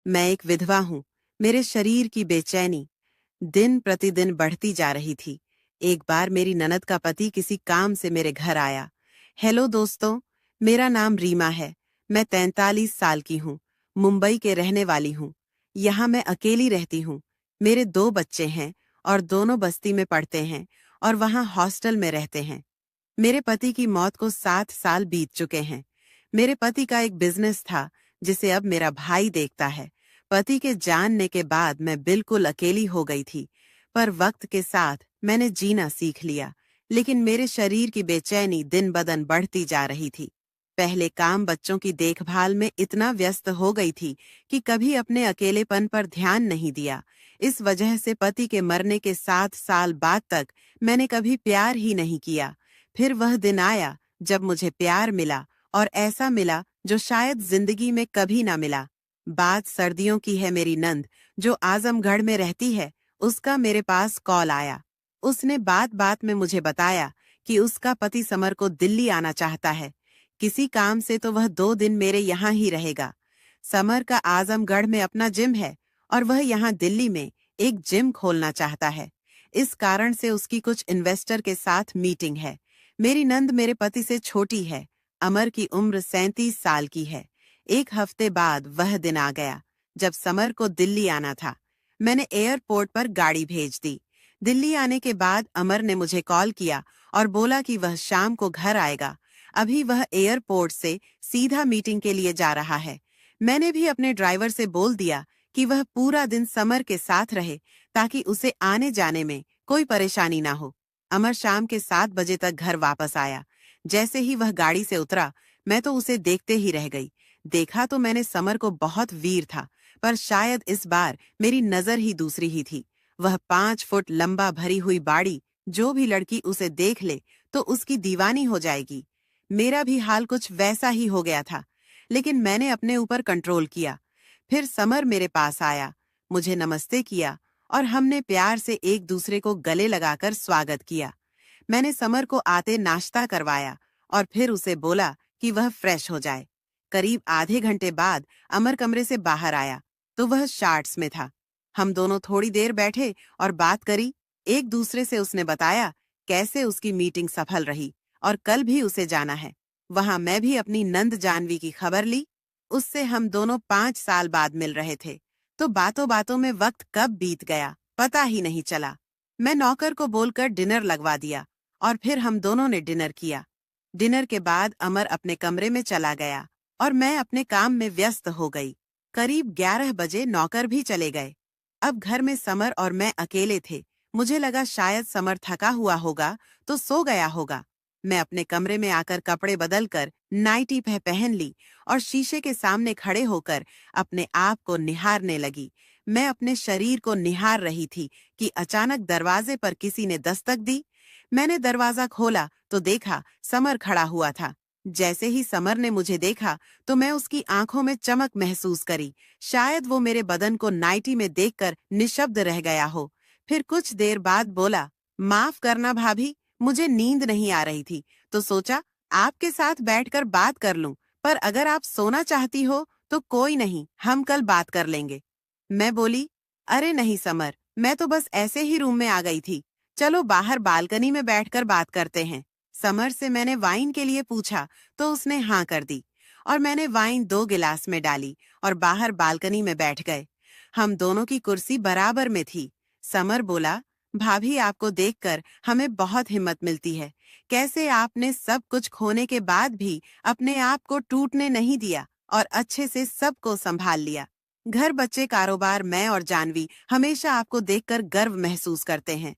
मैं एक विधवा हूँ। मेरे शरीर की बेचैनी दिन प्रतिदिन बढ़ती जा रही थी। एक बार मेरी ननद का पति किसी काम से मेरे घर आया। हेलो दोस्तों, मेरा नाम रीमा है। मैं 43 साल की हूँ। मुंबई के रहने वाली हूँ। यहाँ मैं अकेली रहती हूँ। मेरे 2 बच्चे हैं और दोनों बस्ती में पढ़ते हैं और वहाँ हॉस्टल में रहते हैं। मेरे पति की मौत को 7 साल बीत चुके हैं। मेरे पति का एक बिजनेस था जिसे अब मेरा भाई देखता है। पति के जानने के बाद मैं बिल्कुल अकेली हो गई थी, पर वक्त के साथ मैंने जीना सीख लिया। लेकिन मेरे शरीर की बेचैनी दिन बदन बढ़ती जा रही थी। पहले काम बच्चों की देखभाल में इतना व्यस्त हो गई थी कि कभी अपने अकेलेपन पर ध्यान नहीं दिया। इस वजह से पति के मरने के 7 साल बाद तक मैंने कभी प्यार ही नहीं किया। फिर वह दिन आया जब मुझे प्यार मिला, और ऐसा मिला जो शायद जिंदगी में कभी ना मिला। बात सर्दियों की है। मेरी नंद, जो आजमगढ़ में रहती है, उसका मेरे पास कॉल आया। उसने बात बात में मुझे बताया कि उसका पति समर को दिल्ली आना चाहता है। किसी काम से तो वह 2 दिन मेरे यहाँ ही रहेगा। समर का आजमगढ़ में अपना जिम है और वह यहाँ दिल्ली में एक जिम खोलना चाहता है। इस कारण से उसकी कुछ इन्वेस्टर के साथ मीटिंग है। मेरी नंद मेरे पति से छोटी है। अमर की उम्र 37 साल की है। एक हफ्ते बाद वह दिन आ गया जब समर को दिल्ली आना था। मैंने एयरपोर्ट पर गाड़ी भेज दी। दिल्ली आने के बाद अमर ने मुझे कॉल किया और बोला कि वह शाम को घर आएगा। अभी वह एयरपोर्ट से सीधा मीटिंग के लिए जा रहा है। मैंने भी अपने ड्राइवर से बोल दिया कि वह पूरा दिन समर के साथ रहे ताकि उसे आने जाने में कोई परेशानी ना हो। अमर शाम के 7 बजे तक घर वापस आया। जैसे ही वह गाड़ी से उतरा, मैं तो उसे देखते ही रह गई। देखा तो मैंने समर को बहुत वीर था, पर शायद इस बार मेरी नजर ही दूसरी ही थी। वह 5 फुट लंबा भरी हुई बाड़ी, जो भी लड़की उसे देख ले तो उसकी दीवानी हो जाएगी। मेरा भी हाल कुछ वैसा ही हो गया था, लेकिन मैंने अपने ऊपर कंट्रोल किया। फिर समर मेरे पास आया, मुझे नमस्ते किया और हमने प्यार से एक दूसरे को गले लगाकर स्वागत किया। मैंने समर को आते नाश्ता करवाया और फिर उसे बोला कि वह फ्रेश हो जाए। करीब आधे घंटे बाद अमर कमरे से बाहर आया तो वह शॉर्ट्स में था। हम दोनों थोड़ी देर बैठे और बात करी। एक दूसरे से उसने बताया कैसे उसकी मीटिंग सफल रही और कल भी उसे जाना है। वहां मैं भी अपनी नंद जानवी की खबर ली। उससे हम दोनों 5 साल बाद मिल रहे थे, तो बातों बातों में वक्त कब बीत गया पता ही नहीं चला। मैं नौकर को बोलकर डिनर लगवा दिया और फिर हम दोनों ने डिनर किया। डिनर के बाद अमर अपने कमरे में चला गया और मैं अपने काम में व्यस्त हो गई। करीब 11 बजे नौकर भी चले गए। अब घर में समर और मैं अकेले थे। मुझे लगा शायद समर थका हुआ होगा तो सो गया होगा। मैं अपने कमरे में आकर कपड़े बदलकर नाइटी पहन ली और शीशे के सामने खड़े होकर अपने आप को निहारने लगी। मैं अपने शरीर को निहार रही थी कि अचानक दरवाजे पर किसी ने दस्तक दी। मैंने दरवाजा खोला तो देखा समर खड़ा हुआ था। जैसे ही समर ने मुझे देखा तो मैं उसकी आंखों में चमक महसूस करी। शायद वो मेरे बदन को नाइटी में देखकर निशब्द रह गया हो। फिर कुछ देर बाद बोला, माफ करना भाभी, मुझे नींद नहीं आ रही थी तो सोचा आपके साथ बैठकर बात कर लूं, पर अगर आप सोना चाहती हो तो कोई नहीं, हम कल बात कर लेंगे। मैं बोली, अरे नहीं समर, मैं तो बस ऐसे ही रूम में आ गई थी। चलो बाहर बालकनी में बैठकर बात करते हैं। समर से मैंने वाइन के लिए पूछा तो उसने हाँ कर दी और मैंने वाइन 2 गिलास में डाली और बाहर बालकनी में बैठ गए। हम दोनों की कुर्सी बराबर में थी। समर बोला, भाभी आपको देखकर हमें बहुत हिम्मत मिलती है। कैसे आपने सब कुछ खोने के बाद भी अपने आप को टूटने नहीं दिया और अच्छे से सबको संभाल लिया। घर, बच्चे, कारोबार, मैं और जानवी हमेशा आपको देखकर गर्व महसूस करते हैं।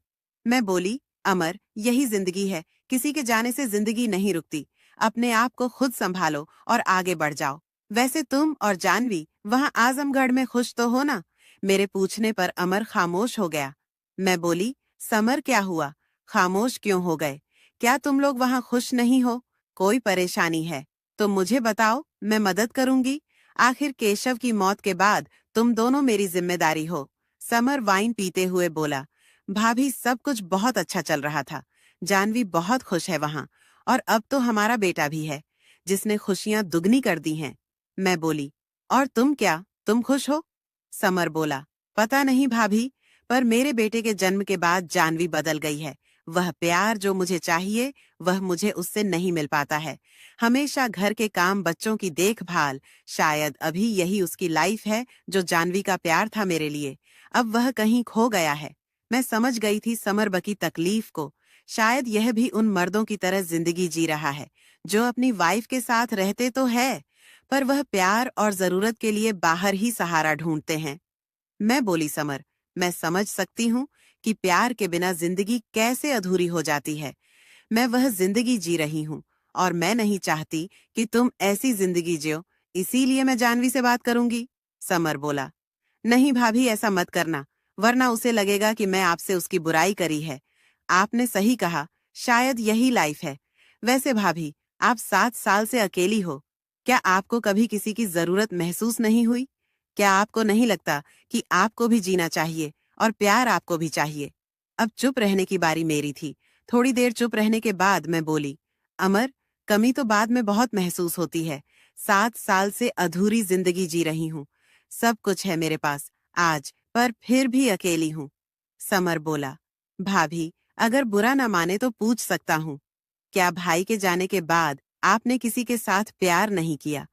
मैं बोली, अमर, यही जिंदगी है। किसी के जाने से जिंदगी नहीं रुकती। अपने आप को खुद संभालो और आगे बढ़ जाओ। वैसे तुम और जानवी वहां आजमगढ़ में खुश तो हो ना? मेरे पूछने पर अमर खामोश हो गया। मैं बोली, समर क्या हुआ? खामोश क्यों हो गए? क्या तुम लोग वहां खुश नहीं हो? कोई परेशानी है तो मुझे बताओ, मैं मदद करूंगी। आखिर केशव की मौत के बाद तुम दोनों मेरी जिम्मेदारी हो। समर वाइन पीते हुए बोला, भाभी सब कुछ बहुत अच्छा चल रहा था। जानवी बहुत खुश है वहां, और अब तो हमारा बेटा भी है जिसने खुशियां दुगनी कर दी हैं। मैं बोली, और तुम क्या, तुम खुश हो? समर बोला, पता नहीं भाभी, पर मेरे बेटे के जन्म के बाद जानवी बदल गई है। वह प्यार जो मुझे चाहिए, वह मुझे उससे नहीं मिल पाता है। हमेशा घर के काम, बच्चों की देखभाल, शायद अभी यही उसकी लाइफ है जो जानवी का प्यार था मेरे लिए। अब वह कहीं खो गया है। मैं समझ गई थी समर की तकलीफ को। शायद यह भी उन मर्दों की तरह जिंदगी जी रहा है, जो अपनी वाइफ के साथ रहते तो है, पर वह प्यार और जरूरत के लिए बाहर ही सहारा ढूंढते हैं। मैं बोली, समर, मैं समझ सकती हूँ कि प्यार के बिना जिंदगी कैसे अधूरी हो जाती है। मैं वह जिंदगी जी रही हूँ और मैं नहीं चाहती कि तुम ऐसी जिंदगी जियो, इसीलिए मैं जानवी से बात करूंगी। समर बोला, नहीं भाभी, ऐसा मत करना, वरना उसे लगेगा कि मैं आपसे उसकी बुराई करी है। आपने सही कहा, शायद यही लाइफ है। वैसे भाभी, आप 7 साल से अकेली हो। क्या आपको कभी किसी की जरूरत महसूस नहीं हुई? क्या आपको नहीं लगता कि आपको भी जीना चाहिए और प्यार आपको भी चाहिए? अब चुप रहने की बारी मेरी थी। थोड़ी देर चुप रहने के बाद मैं बोली, अमर, कमी तो बाद में बहुत महसूस होती है। 7 साल से अधूरी जिंदगी जी रही हूँ। सब कुछ है मेरे पास आज, पर फिर भी अकेली हूँ। समर बोला, भाभी, अगर बुरा ना माने तो पूछ सकता हूँ, क्या भाई के जाने के बाद आपने किसी के साथ प्यार नहीं किया?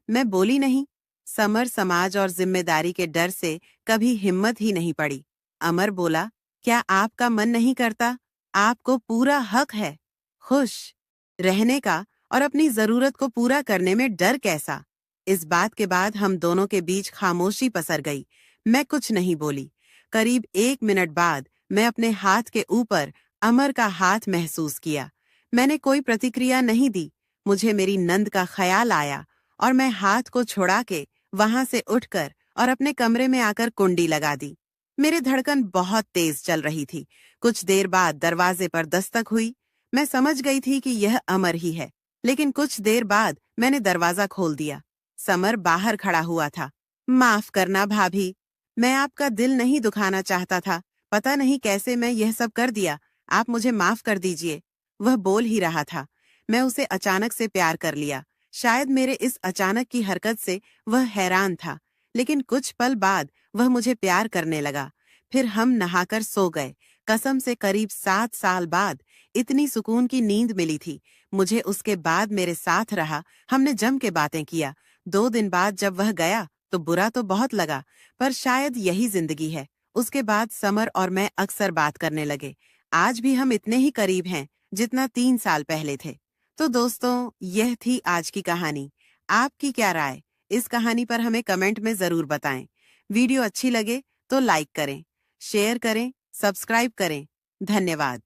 मैं बोली, नहीं। समर समाज और जिम्मेदारी के डर से कभी हिम्मत ही नहीं पड़ी। अमर बोला, क्या आपका मन नहीं करता? आपको पूरा हक है खुश रहने का, और अपनी जरूरत को पूरा करने में डर कैसा? इस बात के बाद हम दोनों के बीच खामोशी पसर गई। मैं कुछ नहीं बोली। करीब 1 मिनट बाद मैं अपने हाथ के ऊपर अमर का हाथ महसूस किया। मैंने कोई प्रतिक्रिया नहीं दी। मुझे मेरी नंद का ख्याल आया और मैं हाथ को छुड़ा के वहां से उठकर और अपने कमरे में आकर कुंडी लगा दी। मेरी धड़कन बहुत तेज चल रही थी। कुछ देर बाद दरवाजे पर दस्तक हुई। मैं समझ गई थी कि यह अमर ही है, लेकिन कुछ देर बाद मैंने दरवाजा खोल दिया। समर बाहर खड़ा हुआ था। माफ करना भाभी, मैं आपका दिल नहीं दुखाना चाहता था। पता नहीं कैसे मैं यह सब कर दिया। आप मुझे माफ कर दीजिए। वह बोल ही रहा था। मैं उसे अचानक से प्यार कर लिया। शायद मेरे इस अचानक की हरकत से वह हैरान था, लेकिन कुछ पल बाद वह मुझे प्यार करने लगा। फिर हम नहाकर सो गए। कसम से करीब 7 साल बाद इतनी सुकून की नींद मिली थी। मुझे उसके बाद मेरे साथ रहा। हमने जम के बातें किया। 2 दिन बाद जब वह गया तो बुरा तो बहुत लगा, पर शायद यही जिंदगी है। उसके बाद समर और मैं अक्सर बात करने लगे। आज भी हम इतने ही करीब हैं जितना 3 साल पहले थे। तो दोस्तों, यह थी आज की कहानी। आपकी क्या राय? इस कहानी पर हमें कमेंट में जरूर बताएं। वीडियो अच्छी लगे तो लाइक करें, शेयर करें, सब्सक्राइब करें। धन्यवाद।